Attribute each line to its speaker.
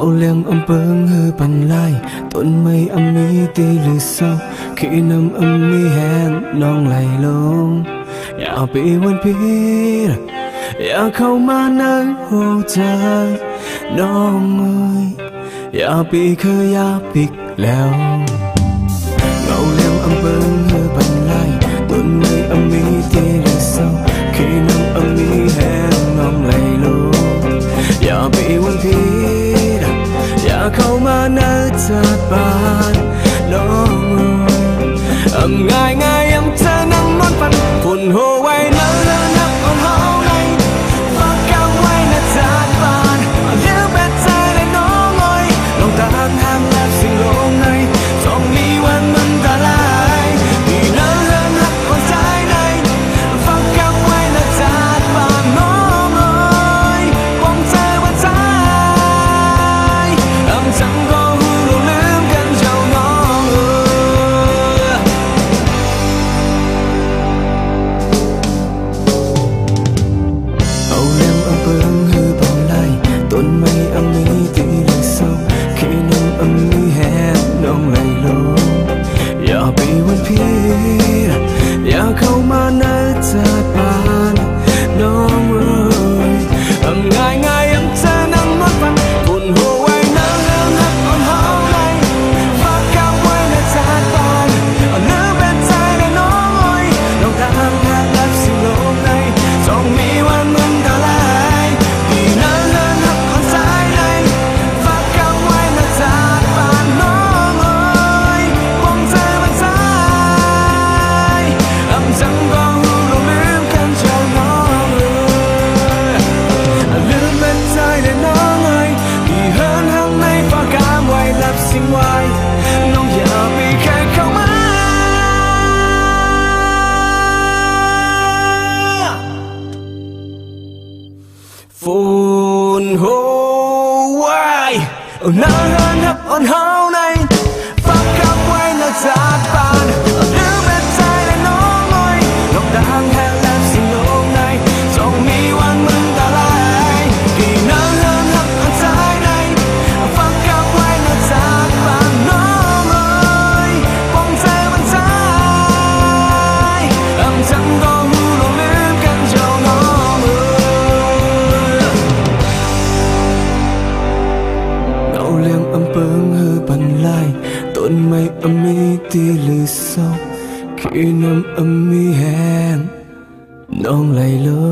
Speaker 1: ngẫu liang âm bướng hư bàn lai tuần mây âm mi tì lư sâu khi nằm âm mi hẹn non lầy lôngอย่าไปวันพีอย่าเข้ามาในหัวใจน้องเอ้ยอย่าไปเคยอย่าปิกแล้วngẫu liang âm bướng hư bàn lai tuần mây âm mi tì lư sâu khi nằm âm mi hẹn non lầy lôngอย่าไปวันพีอย่าเข้ามาในจัดบ้านน้องเอ้ยง่ายง่ายยังเธอนั่งนอนฝันฝุ่นหัวไว้เนื้อนับเอาเฮาในฝากกันไว้ในจัดบ้านเลี้ยวแบบใจเลยน้องเอ้ยลองตามทางแล้วสิ่งลงในต้องมีวันมันตาลายที่เนื้อนับเอาใจในฝากกันไว้ในจัดบ้านน้องเอ้ยคงเจอวันใจchẳng có hư lộลืมกันเจ้าน้องเอาเลี้ยงเอาเบิ้งhư bao laiต้นไม้âm miตีลึกsâu khiน้ำâm miแห้งน้องไหลลงอย่าไปวันพีอย่าเข้ามาในจัดบ้านน้องเอ้ยง่ายง่ายยังเธอนั่งนอนฝันฝุ่นหัวไว้ฝุ่นหัวไว้น้ำร้อนนับอ่อนเฮาในฝากกันไว้ในจัดบ้านหรือเป็นใจเลยน้องเอ้ยลองดังแห้งแล้วสิ่งลงในต้องมีวันมึงตาลายที่น้ำร้อนนับอ่อนใจในฝากกันไว้ในจัดบ้านน้องเอ้ยคงเจอวันใจฉันก็หูหลงลืมกันเจ้าน้องเอ้ยliang âm bướng hư bàn lai tuần mây âm mi tì lư sâu khi năm âm mi hẹn non lầy lơ